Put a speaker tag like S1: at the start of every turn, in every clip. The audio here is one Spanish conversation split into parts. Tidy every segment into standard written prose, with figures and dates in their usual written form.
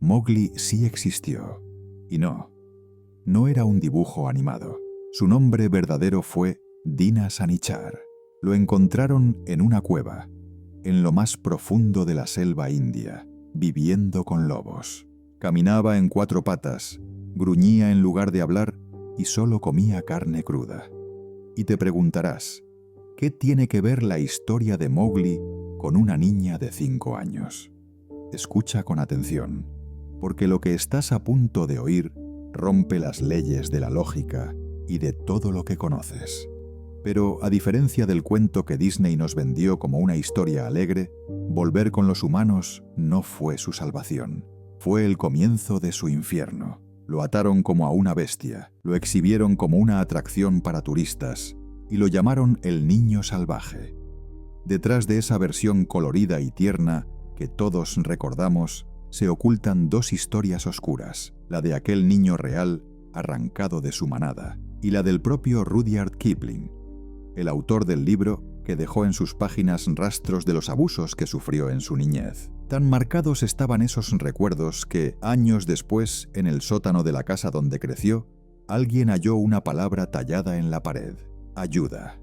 S1: Mowgli sí existió. Y no era un dibujo animado. Su nombre verdadero fue Dina Sanichar. Lo encontraron en una cueva, en lo más profundo de la selva india, viviendo con lobos. Caminaba en 4 patas, gruñía en lugar de hablar y solo comía carne cruda. Y te preguntarás, ¿qué tiene que ver la historia de Mowgli con una niña de 5 años? Escucha con atención, porque lo que estás a punto de oír rompe las leyes de la lógica y de todo lo que conoces. Pero, a diferencia del cuento que Disney nos vendió como una historia alegre, volver con los humanos no fue su salvación. Fue el comienzo de su infierno. Lo ataron como a una bestia, lo exhibieron como una atracción para turistas y lo llamaron el niño salvaje. Detrás de esa versión colorida y tierna que todos recordamos, se ocultan 2 historias oscuras, la de aquel niño real arrancado de su manada y la del propio Rudyard Kipling, el autor del libro que dejó en sus páginas rastros de los abusos que sufrió en su niñez. Tan marcados estaban esos recuerdos que, años después, en el sótano de la casa donde creció, alguien halló una palabra tallada en la pared: ayuda.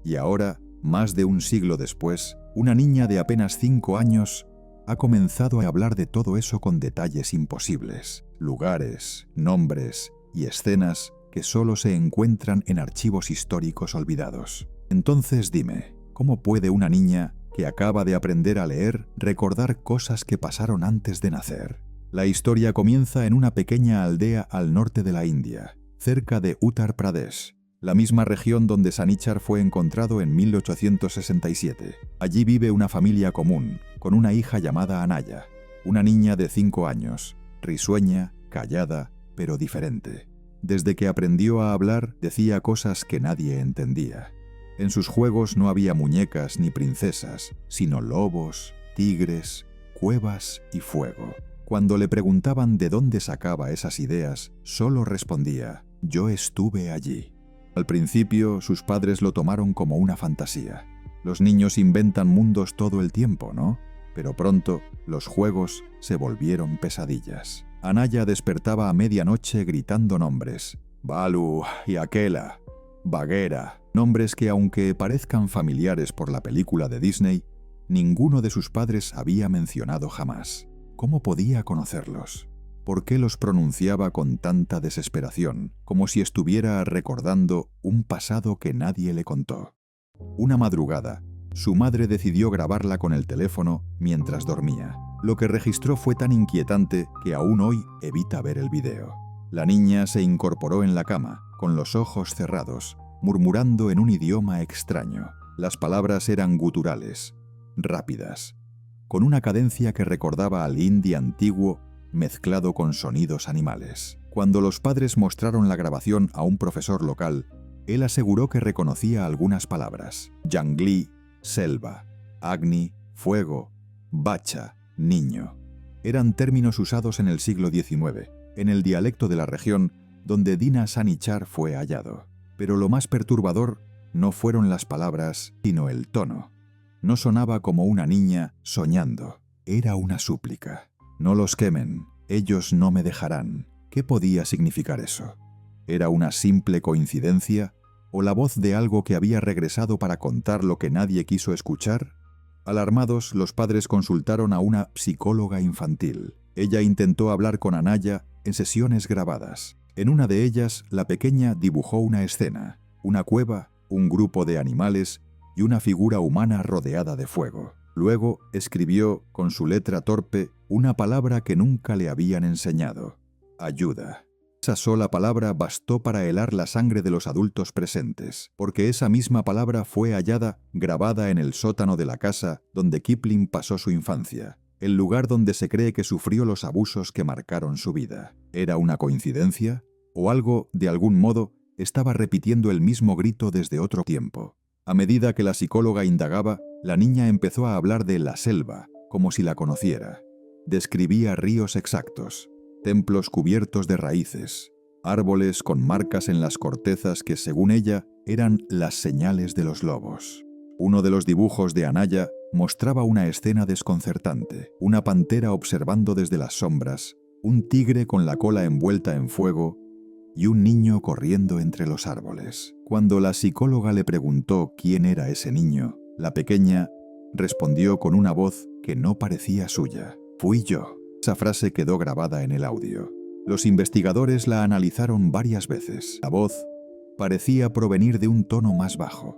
S1: Y ahora, más de un siglo después, una niña de apenas 5 años ha comenzado a hablar de todo eso con detalles imposibles, lugares, nombres y escenas que solo se encuentran en archivos históricos olvidados. Entonces dime, ¿cómo puede una niña que acaba de aprender a leer recordar cosas que pasaron antes de nacer? La historia comienza en una pequeña aldea al norte de la India, cerca de Uttar Pradesh, la misma región donde Sanichar fue encontrado en 1867. Allí vive una familia común, con una hija llamada Anaya, una niña de 5 años, risueña, callada, pero diferente. Desde que aprendió a hablar, decía cosas que nadie entendía. En sus juegos no había muñecas ni princesas, sino lobos, tigres, cuevas y fuego. Cuando le preguntaban de dónde sacaba esas ideas, solo respondía: «Yo estuve allí». Al principio, sus padres lo tomaron como una fantasía. Los niños inventan mundos todo el tiempo, ¿no? Pero pronto, los juegos se volvieron pesadillas. Anaya despertaba a medianoche gritando nombres: Balu y Akela, Bagheera, nombres que, aunque parezcan familiares por la película de Disney, ninguno de sus padres había mencionado jamás. ¿Cómo podía conocerlos? ¿Por qué los pronunciaba con tanta desesperación, como si estuviera recordando un pasado que nadie le contó? Una madrugada, su madre decidió grabarla con el teléfono mientras dormía. Lo que registró fue tan inquietante que aún hoy evita ver el video. La niña se incorporó en la cama, con los ojos cerrados, murmurando en un idioma extraño. Las palabras eran guturales, rápidas, con una cadencia que recordaba al hindi antiguo mezclado con sonidos animales. Cuando los padres mostraron la grabación a un profesor local, él aseguró que reconocía algunas palabras: Jangli, selva; Agni, fuego; Bacha, niño. Eran términos usados en el siglo XIX, en el dialecto de la región donde Dina Sanichar fue hallado. Pero lo más perturbador no fueron las palabras, sino el tono. No sonaba como una niña soñando, era una súplica. «No los quemen, ellos no me dejarán». ¿Qué podía significar eso? ¿Era una simple coincidencia o la voz de algo que había regresado para contar lo que nadie quiso escuchar? Alarmados, los padres consultaron a una psicóloga infantil. Ella intentó hablar con Anaya en sesiones grabadas. En una de ellas, la pequeña dibujó una escena: una cueva, un grupo de animales y una figura humana rodeada de fuego. Luego escribió, con su letra torpe, una palabra que nunca le habían enseñado: ayuda. Esa sola palabra bastó para helar la sangre de los adultos presentes, porque esa misma palabra fue hallada grabada en el sótano de la casa donde Kipling pasó su infancia, el lugar donde se cree que sufrió los abusos que marcaron su vida. ¿Era una coincidencia? ¿O algo, de algún modo, estaba repitiendo el mismo grito desde otro tiempo? A medida que la psicóloga indagaba, la niña empezó a hablar de la selva, como si la conociera. Describía ríos exactos, templos cubiertos de raíces, árboles con marcas en las cortezas que, según ella, eran las señales de los lobos. Uno de los dibujos de Anaya mostraba una escena desconcertante: una pantera observando desde las sombras, un tigre con la cola envuelta en fuego y un niño corriendo entre los árboles. Cuando la psicóloga le preguntó quién era ese niño, la pequeña respondió con una voz que no parecía suya: «Fui yo». Esa frase quedó grabada en el audio. Los investigadores la analizaron varias veces. La voz parecía provenir de un tono más bajo,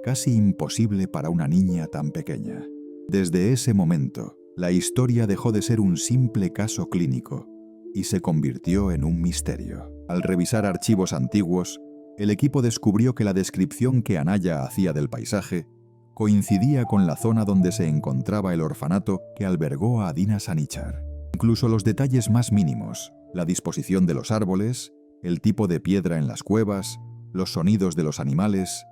S1: casi imposible para una niña tan pequeña. Desde ese momento, la historia dejó de ser un simple caso clínico y se convirtió en un misterio. Al revisar archivos antiguos, el equipo descubrió que la descripción que Anaya hacía del paisaje coincidía con la zona donde se encontraba el orfanato que albergó a Dina Sanichar. Incluso los detalles más mínimos, la disposición de los árboles, el tipo de piedra en las cuevas, los sonidos de los animales,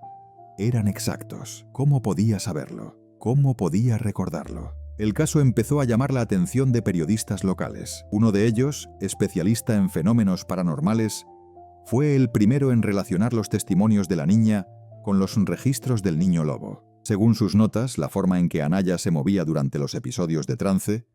S1: eran exactos. ¿Cómo podía saberlo? ¿Cómo podía recordarlo? El caso empezó a llamar la atención de periodistas locales. Uno de ellos, especialista en fenómenos paranormales, fue el primero en relacionar los testimonios de la niña con los registros del niño lobo. Según sus notas, la forma en que Anaya se movía durante los episodios de trance,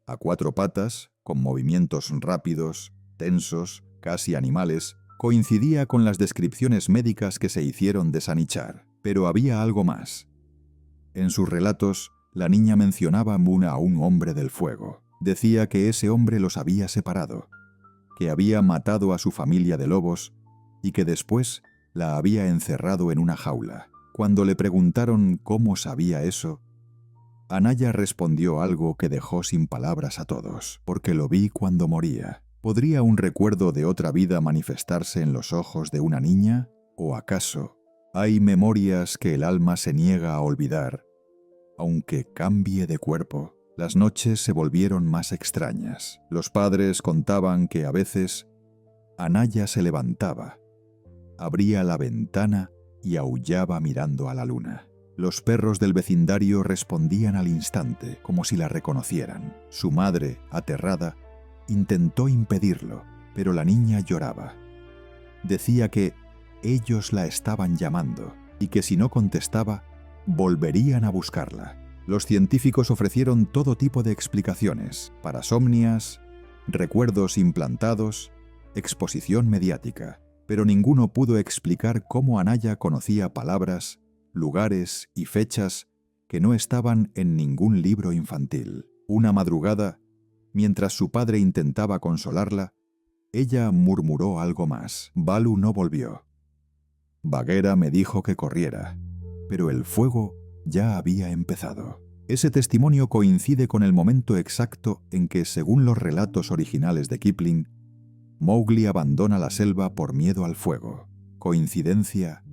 S1: a 4 patas, con movimientos rápidos, tensos, casi animales, coincidía con las descripciones médicas que se hicieron de Sanichar. Pero había algo más. En sus relatos, la niña mencionaba a un hombre del fuego. Decía que ese hombre los había separado, que había matado a su familia de lobos y que después la había encerrado en una jaula. Cuando le preguntaron cómo sabía eso, Anaya respondió algo que dejó sin palabras a todos: «Porque lo vi cuando moría». ¿Podría un recuerdo de otra vida manifestarse en los ojos de una niña? ¿O acaso hay memorias que el alma se niega a olvidar, aunque cambie de cuerpo? Las noches se volvieron más extrañas. Los padres contaban que a veces Anaya se levantaba, abría la ventana y aullaba mirando a la luna. Los perros del vecindario respondían al instante, como si la reconocieran. Su madre, aterrada, intentó impedirlo, pero la niña lloraba. Decía que ellos la estaban llamando y que si no contestaba, volverían a buscarla. Los científicos ofrecieron todo tipo de explicaciones: parasomnias, recuerdos implantados, exposición mediática, pero ninguno pudo explicar cómo Anaya conocía palabras, lugares y fechas que no estaban en ningún libro infantil. Una madrugada, mientras su padre intentaba consolarla, ella murmuró algo más: «Balu no volvió. Bagheera me dijo que corriera, pero el fuego ya había empezado». Ese testimonio coincide con el momento exacto en que, según los relatos originales de Kipling, Mowgli abandona la selva por miedo al fuego. ¿Coincidencia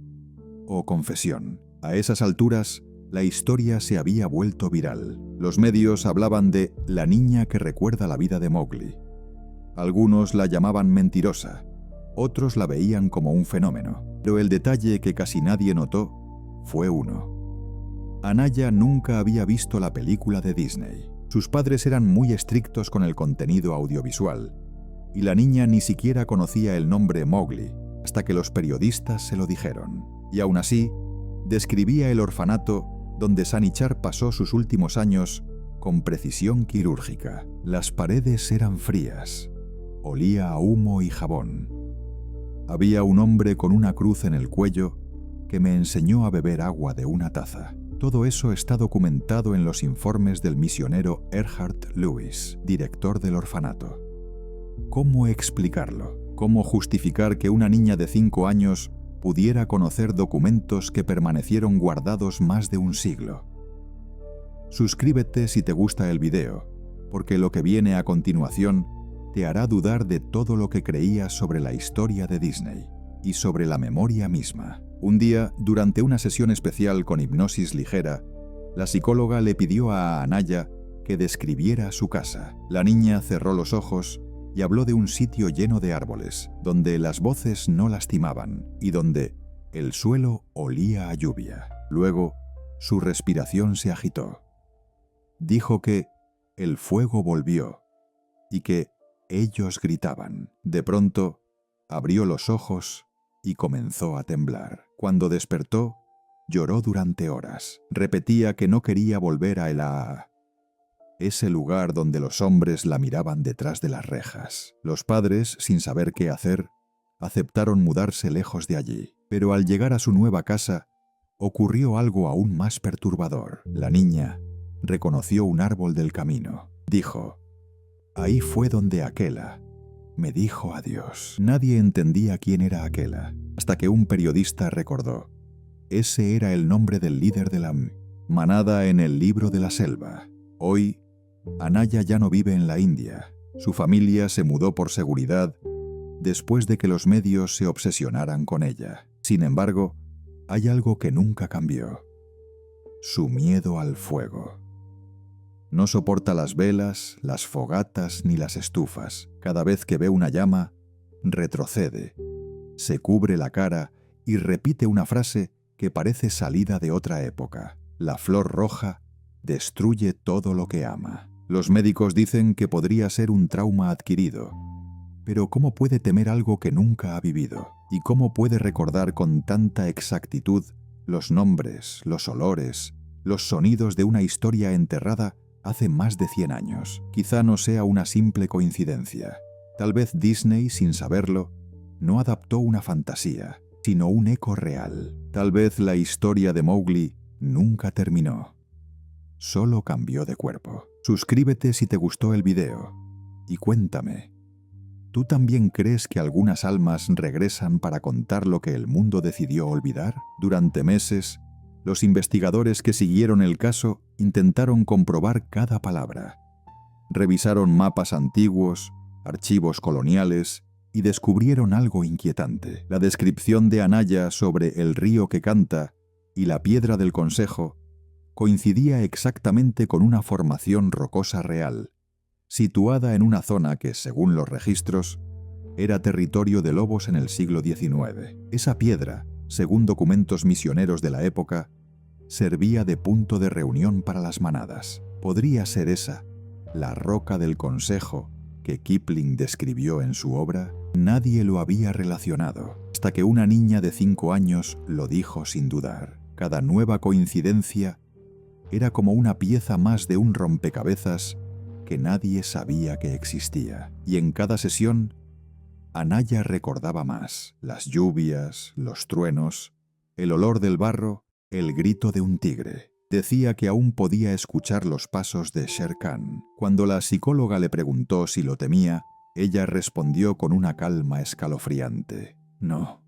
S1: o confesión? A esas alturas, la historia se había vuelto viral. Los medios hablaban de la niña que recuerda la vida de Mowgli. Algunos la llamaban mentirosa, otros la veían como un fenómeno. Pero el detalle que casi nadie notó fue uno: Anaya nunca había visto la película de Disney. Sus padres eran muy estrictos con el contenido audiovisual, y la niña ni siquiera conocía el nombre Mowgli hasta que los periodistas se lo dijeron. Y aún así, describía el orfanato donde Sanichar pasó sus últimos años con precisión quirúrgica. Las paredes eran frías, olía a humo y jabón. Había un hombre con una cruz en el cuello que me enseñó a beber agua de una taza. Todo eso está documentado en los informes del misionero Erhard Lewis, director del orfanato. ¿Cómo explicarlo? ¿Cómo justificar que una niña de 5 años pudiera conocer documentos que permanecieron guardados más de un siglo? Suscríbete si te gusta el video, porque lo que viene a continuación te hará dudar de todo lo que creías sobre la historia de Disney y sobre la memoria misma. Un día, durante una sesión especial con hipnosis ligera, la psicóloga le pidió a Anaya que describiera su casa. La niña cerró los ojos y habló de un sitio lleno de árboles, donde las voces no lastimaban y donde el suelo olía a lluvia. Luego, su respiración se agitó. Dijo que el fuego volvió y que ellos gritaban. De pronto, abrió los ojos y comenzó a temblar. Cuando despertó, Lloró durante horas. Repetía que no quería volver a ese lugar donde los hombres la miraban detrás de las rejas. Los padres, sin saber qué hacer, aceptaron mudarse lejos de allí. Pero al llegar a su nueva casa, ocurrió algo aún más perturbador. La niña reconoció un árbol del camino. Dijo: «Ahí fue donde Aquela me dijo adiós». Nadie entendía quién era Aquela, hasta que un periodista recordó: ese era el nombre del líder de la manada en el libro de la selva. Hoy, Anaya ya no vive en la India. Su familia se mudó por seguridad después de que los medios se obsesionaran con ella. Sin embargo, hay algo que nunca cambió: su miedo al fuego. No soporta las velas, las fogatas ni las estufas. Cada vez que ve una llama, retrocede, se cubre la cara y repite una frase que parece salida de otra época: la flor roja destruye todo lo que ama. Los médicos dicen que podría ser un trauma adquirido. Pero ¿cómo puede temer algo que nunca ha vivido? ¿Y cómo puede recordar con tanta exactitud los nombres, los olores, los sonidos de una historia enterrada hace más de 100 años? Quizá no sea una simple coincidencia. Tal vez Disney, sin saberlo, no adaptó una fantasía, sino un eco real. Tal vez la historia de Mowgli nunca terminó. Solo cambió de cuerpo. Suscríbete si te gustó el video. Y cuéntame, ¿tú también crees que algunas almas regresan para contar lo que el mundo decidió olvidar? Durante meses, los investigadores que siguieron el caso intentaron comprobar cada palabra. Revisaron mapas antiguos, archivos coloniales, y descubrieron algo inquietante. La descripción de Anaya sobre el río que canta y la piedra del consejo coincidía exactamente con una formación rocosa real, situada en una zona que, según los registros, era territorio de lobos en el siglo XIX. Esa piedra, según documentos misioneros de la época, servía de punto de reunión para las manadas. ¿Podría ser esa la roca del consejo que Kipling describió en su obra? Nadie lo había relacionado, hasta que una niña de 5 años lo dijo sin dudar. Cada nueva coincidencia era como una pieza más de un rompecabezas que nadie sabía que existía. Y en cada sesión, Anaya recordaba más: las lluvias, los truenos, el olor del barro, el grito de un tigre. Decía que aún podía escuchar los pasos de Shere Khan. Cuando la psicóloga le preguntó si lo temía, ella respondió con una calma escalofriante: no,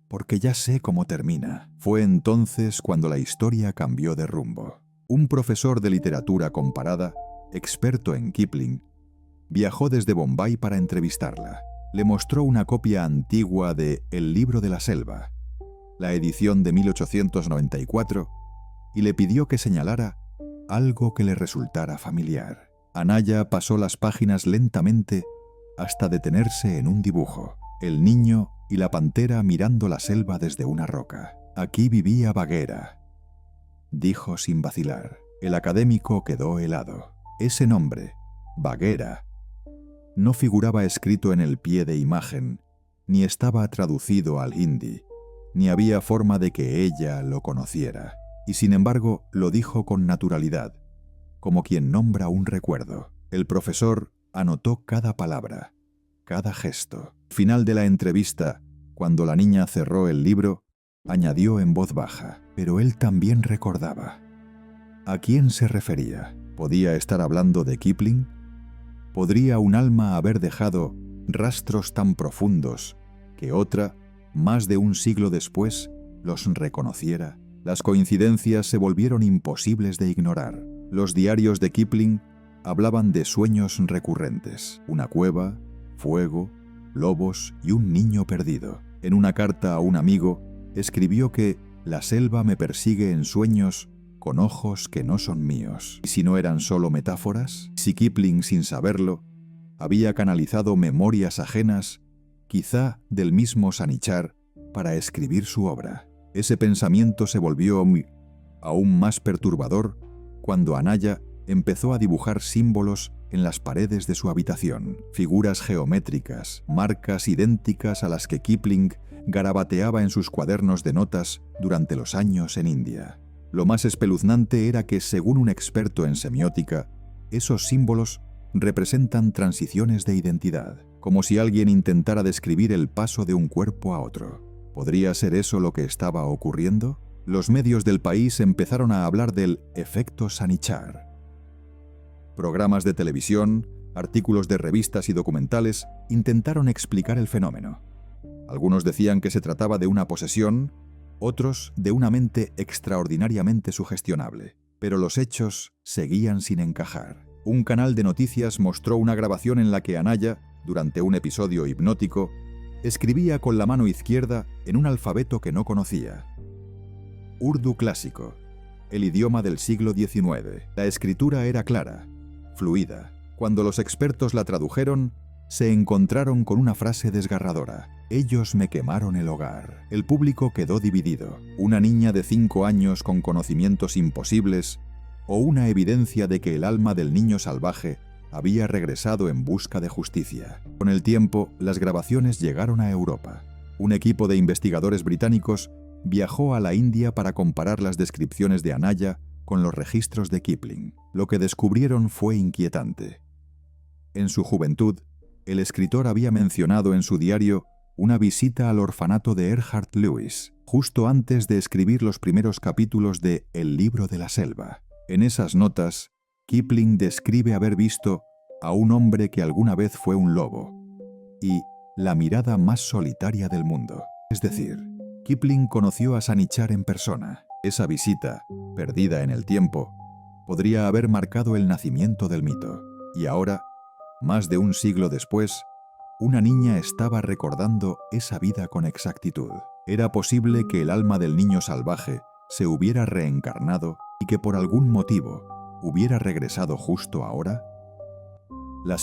S1: porque ya sé cómo termina. Fue entonces cuando la historia cambió de rumbo. Un profesor de literatura comparada, experto en Kipling, viajó desde Bombay para entrevistarla. Le mostró una copia antigua de El libro de la selva, la edición de 1894, y le pidió que señalara algo que le resultara familiar. Anaya pasó las páginas lentamente hasta detenerse en un dibujo: el niño y la pantera mirando la selva desde una roca. «Aquí vivía Bagheera», dijo sin vacilar. El académico quedó helado. Ese nombre, Bagheera, no figuraba escrito en el pie de imagen, ni estaba traducido al hindi, ni había forma de que ella lo conociera. Y sin embargo lo dijo con naturalidad, como quien nombra un recuerdo. El profesor anotó cada palabra, cada gesto. Al final de la entrevista, cuando la niña cerró el libro, añadió en voz baja: pero él también recordaba. ¿A quién se refería? ¿Podía estar hablando de Kipling? ¿Podría un alma haber dejado rastros tan profundos que otra, más de un siglo después, los reconociera? Las coincidencias se volvieron imposibles de ignorar. Los diarios de Kipling hablaban de sueños recurrentes: una cueva, fuego, lobos y un niño perdido. En una carta a un amigo, escribió que «la selva me persigue en sueños con ojos que no son míos». ¿Y si no eran solo metáforas? Si Kipling, sin saberlo, había canalizado memorias ajenas, quizá del mismo Sanichar, para escribir su obra. Ese pensamiento se volvió aún más perturbador cuando Anaya empezó a dibujar símbolos en las paredes de su habitación, figuras geométricas, marcas idénticas a las que Kipling garabateaba en sus cuadernos de notas durante los años en India. Lo más espeluznante era que, según un experto en semiótica, esos símbolos representan transiciones de identidad, como si alguien intentara describir el paso de un cuerpo a otro. ¿Podría ser eso lo que estaba ocurriendo? Los medios del país empezaron a hablar del efecto Sanichar. Programas de televisión, artículos de revistas y documentales intentaron explicar el fenómeno. Algunos decían que se trataba de una posesión, otros de una mente extraordinariamente sugestionable. Pero los hechos seguían sin encajar. Un canal de noticias mostró una grabación en la que Anaya, durante un episodio hipnótico, escribía con la mano izquierda en un alfabeto que no conocía. Urdu clásico, el idioma del siglo XIX. La escritura era clara, fluida. Cuando los expertos la tradujeron, se encontraron con una frase desgarradora. Ellos me quemaron el hogar. El público quedó dividido. Una niña de 5 años con conocimientos imposibles o una evidencia de que el alma del niño salvaje había regresado en busca de justicia. Con el tiempo, las grabaciones llegaron a Europa. Un equipo de investigadores británicos viajó a la India para comparar las descripciones de Anaya con los registros de Kipling. Lo que descubrieron fue inquietante. En su juventud, el escritor había mencionado en su diario una visita al orfanato de Erhard Lewis, justo antes de escribir los primeros capítulos de El libro de la selva. En esas notas, Kipling describe haber visto a un hombre que alguna vez fue un lobo y la mirada más solitaria del mundo. Es decir, Kipling conoció a Sanichar en persona. Esa visita, perdida en el tiempo, podría haber marcado el nacimiento del mito. Y ahora, más de un siglo después, una niña estaba recordando esa vida con exactitud. ¿Era posible que el alma del niño salvaje se hubiera reencarnado y que por algún motivo hubiera regresado justo ahora? La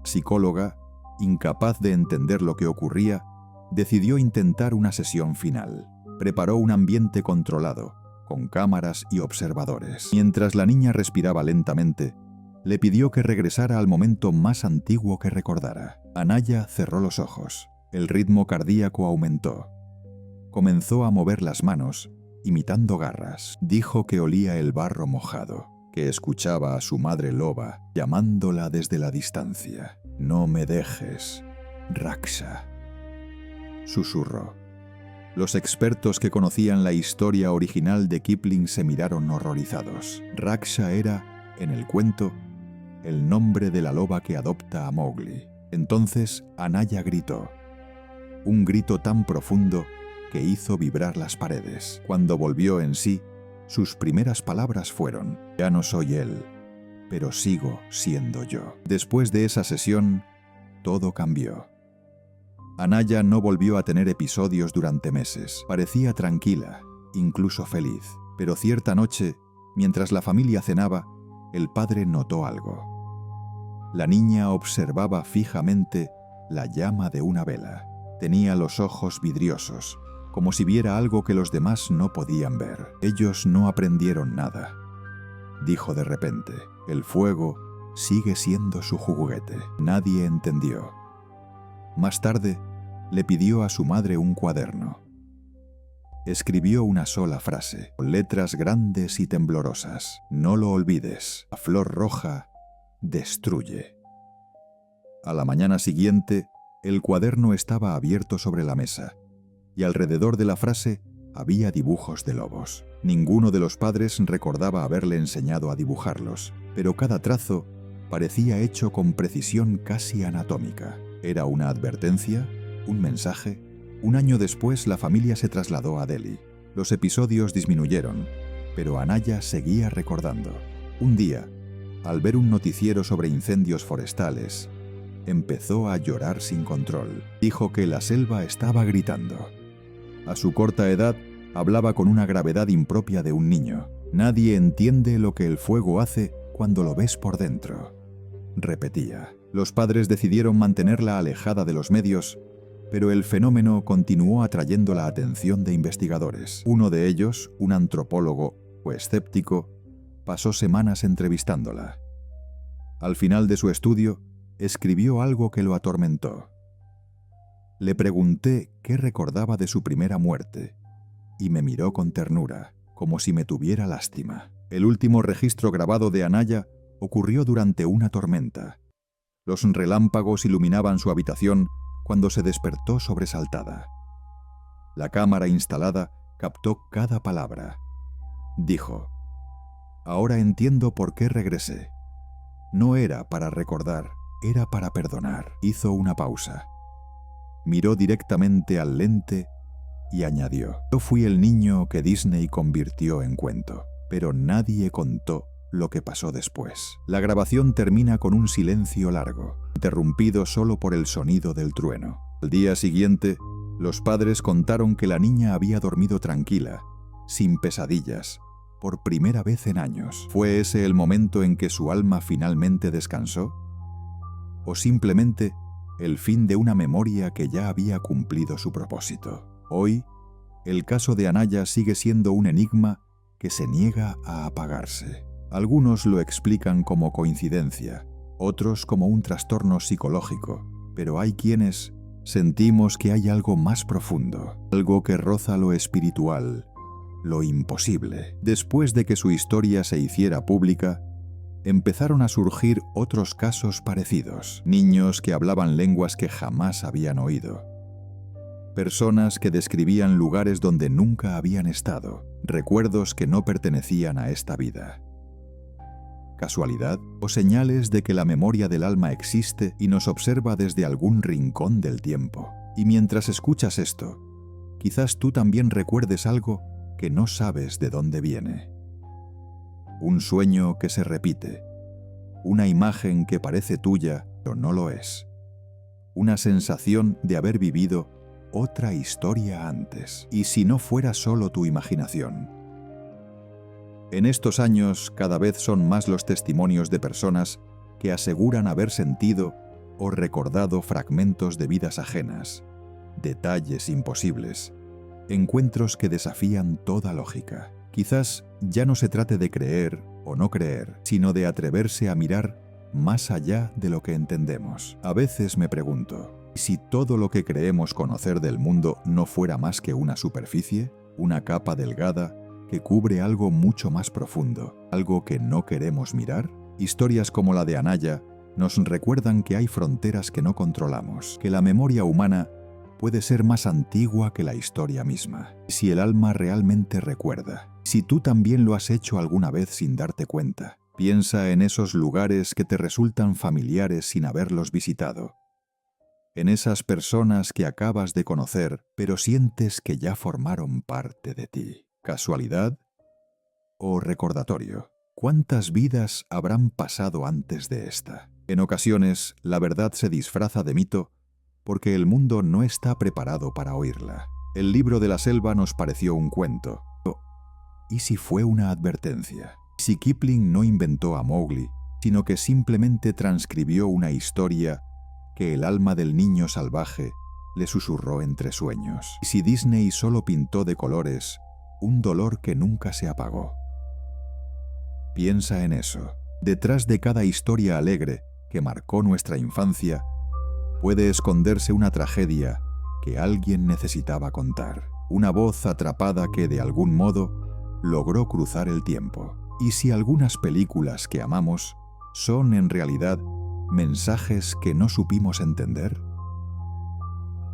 S1: psicóloga, incapaz de entender lo que ocurría, decidió intentar una sesión final. Preparó un ambiente controlado, con cámaras y observadores. Mientras la niña respiraba lentamente, le pidió que regresara al momento más antiguo que recordara. Anaya cerró los ojos. El ritmo cardíaco aumentó. Comenzó a mover las manos, imitando garras. Dijo que olía el barro mojado, que escuchaba a su madre loba llamándola desde la distancia. «No me dejes, Raksha», susurró. Los expertos que conocían la historia original de Kipling se miraron horrorizados. Raksha era, en el cuento, el nombre de la loba que adopta a Mowgli. Entonces Anaya gritó. Un grito tan profundo que hizo vibrar las paredes. Cuando volvió en sí, sus primeras palabras fueron: «Ya no soy él, pero sigo siendo yo». Después de esa sesión, todo cambió. Anaya no volvió a tener episodios durante meses. Parecía tranquila, incluso feliz. Pero cierta noche, mientras la familia cenaba, el padre notó algo. La niña observaba fijamente la llama de una vela. Tenía los ojos vidriosos, como si viera algo que los demás no podían ver. «Ellos no aprendieron nada», dijo de repente. «El fuego sigue siendo su juguete». Nadie entendió. Más tarde, le pidió a su madre un cuaderno. Escribió una sola frase, con letras grandes y temblorosas: «No lo olvides, la flor roja destruye». A la mañana siguiente, el cuaderno estaba abierto sobre la mesa, y alrededor de la frase había dibujos de lobos. Ninguno de los padres recordaba haberle enseñado a dibujarlos, pero cada trazo parecía hecho con precisión casi anatómica. ¿Era una advertencia? ¿Un mensaje? Un año después, la familia se trasladó a Delhi. Los episodios disminuyeron, pero Anaya seguía recordando. Un día, al ver un noticiero sobre incendios forestales, empezó a llorar sin control. Dijo que la selva estaba gritando. A su corta edad, hablaba con una gravedad impropia de un niño. «Nadie entiende lo que el fuego hace cuando lo ves por dentro», repetía. Los padres decidieron mantenerla alejada de los medios, pero el fenómeno continuó atrayendo la atención de investigadores. Uno de ellos, un antropólogo o escéptico, pasó semanas entrevistándola. Al final de su estudio, escribió algo que lo atormentó. Le pregunté qué recordaba de su primera muerte y me miró con ternura, como si me tuviera lástima. El último registro grabado de Anaya ocurrió durante una tormenta. Los relámpagos iluminaban su habitación cuando se despertó sobresaltada. La cámara instalada captó cada palabra. Dijo: «Ahora entiendo por qué regresé. No era para recordar, era para perdonar». Hizo una pausa. Miró directamente al lente y añadió: «Yo fui el niño que Disney convirtió en cuento, pero nadie contó lo que pasó después». La grabación termina con un silencio largo, interrumpido solo por el sonido del trueno. Al día siguiente, los padres contaron que la niña había dormido tranquila, sin pesadillas, por primera vez en años. ¿Fue ese el momento en que su alma finalmente descansó? ¿O simplemente el fin de una memoria que ya había cumplido su propósito? Hoy, el caso de Anaya sigue siendo un enigma que se niega a apagarse. Algunos lo explican como coincidencia, otros como un trastorno psicológico, pero hay quienes sentimos que hay algo más profundo, algo que roza lo espiritual, lo imposible. Después de que su historia se hiciera pública, empezaron a surgir otros casos parecidos. Niños que hablaban lenguas que jamás habían oído. Personas que describían lugares donde nunca habían estado, recuerdos que no pertenecían a esta vida. ¿Casualidad o señales de que la memoria del alma existe y nos observa desde algún rincón del tiempo? Y mientras escuchas esto, quizás tú también recuerdes algo que no sabes de dónde viene. Un sueño que se repite, una imagen que parece tuya pero no lo es, una sensación de haber vivido otra historia antes. ¿Y si no fuera solo tu imaginación? En estos años cada vez son más los testimonios de personas que aseguran haber sentido o recordado fragmentos de vidas ajenas, detalles imposibles, encuentros que desafían toda lógica. Quizás ya no se trate de creer o no creer, sino de atreverse a mirar más allá de lo que entendemos. A veces me pregunto, ¿si todo lo que creemos conocer del mundo no fuera más que una superficie, una capa delgada que cubre algo mucho más profundo, algo que no queremos mirar? Historias como la de Anaya nos recuerdan que hay fronteras que no controlamos, que la memoria humana puede ser más antigua que la historia misma. Si el alma realmente recuerda, si tú también lo has hecho alguna vez sin darte cuenta, piensa en esos lugares que te resultan familiares sin haberlos visitado, en esas personas que acabas de conocer, pero sientes que ya formaron parte de ti. ¿Casualidad o recordatorio? ¿Cuántas vidas habrán pasado antes de esta? En ocasiones, la verdad se disfraza de mito porque el mundo no está preparado para oírla. El libro de la selva nos pareció un cuento. ¿Y si fue una advertencia? Si Kipling no inventó a Mowgli, sino que simplemente transcribió una historia que el alma del niño salvaje le susurró entre sueños. ¿Y si Disney solo pintó de colores un dolor que nunca se apagó? Piensa en eso. Detrás de cada historia alegre que marcó nuestra infancia, puede esconderse una tragedia que alguien necesitaba contar. Una voz atrapada que de algún modo logró cruzar el tiempo. ¿Y si algunas películas que amamos son en realidad mensajes que no supimos entender?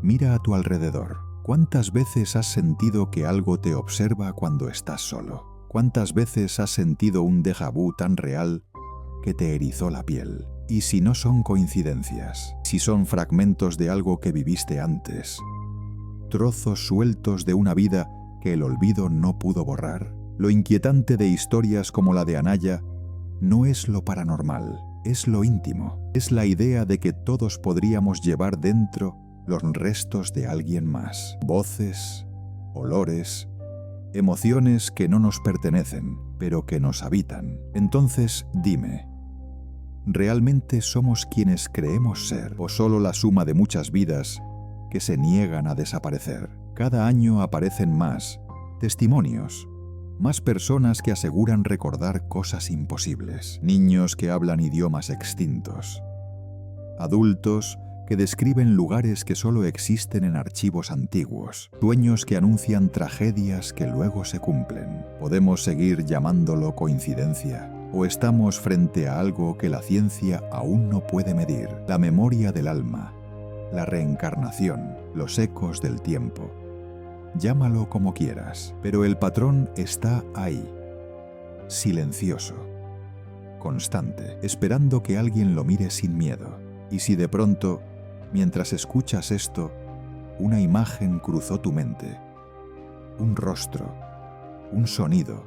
S1: Mira a tu alrededor. ¿Cuántas veces has sentido que algo te observa cuando estás solo? ¿Cuántas veces has sentido un déjà vu tan real que te erizó la piel? ¿Y si no son coincidencias? Si son fragmentos de algo que viviste antes, trozos sueltos de una vida que el olvido no pudo borrar. Lo inquietante de historias como la de Anaya no es lo paranormal, es lo íntimo. Es la idea de que todos podríamos llevar dentro los restos de alguien más. Voces, olores, emociones que no nos pertenecen, pero que nos habitan. Entonces, dime, ¿realmente somos quienes creemos ser o solo la suma de muchas vidas que se niegan a desaparecer? Cada año aparecen más testimonios más personas que aseguran recordar cosas imposibles, niños que hablan idiomas extintos, adultos que describen lugares que solo existen en archivos antiguos, sueños que anuncian tragedias que luego se cumplen. ¿Podemos seguir llamándolo coincidencia? ¿O estamos frente a algo que la ciencia aún no puede medir? La memoria del alma, la reencarnación, los ecos del tiempo. Llámalo como quieras, pero el patrón está ahí, silencioso, constante, esperando que alguien lo mire sin miedo. Y si de pronto, mientras escuchas esto, una imagen cruzó tu mente, un rostro, un sonido,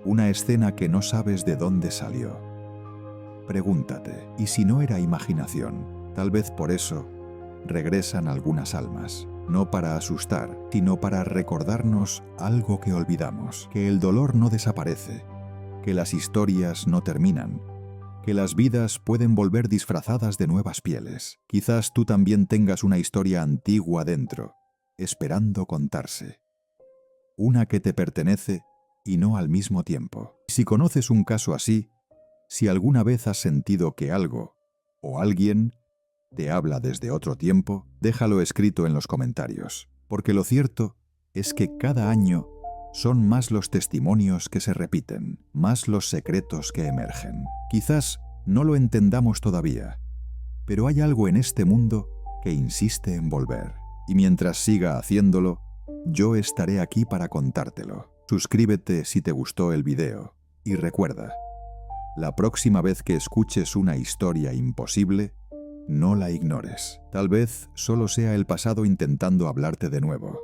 S1: una escena que no sabes de dónde salió, pregúntate, ¿y si no era imaginación? Tal vez por eso regresan algunas almas, no para asustar, sino para recordarnos algo que olvidamos, que el dolor no desaparece, que las historias no terminan, que las vidas pueden volver disfrazadas de nuevas pieles. Quizás tú también tengas una historia antigua dentro, esperando contarse. Una que te pertenece y no al mismo tiempo. Si conoces un caso así, si alguna vez has sentido que algo o alguien te habla desde otro tiempo, déjalo escrito en los comentarios, porque lo cierto es que cada año son más los testimonios que se repiten, más los secretos que emergen. Quizás no lo entendamos todavía, pero hay algo en este mundo que insiste en volver. Y mientras siga haciéndolo, yo estaré aquí para contártelo. Suscríbete si te gustó el video. Y recuerda, la próxima vez que escuches una historia imposible, no la ignores. Tal vez solo sea el pasado intentando hablarte de nuevo.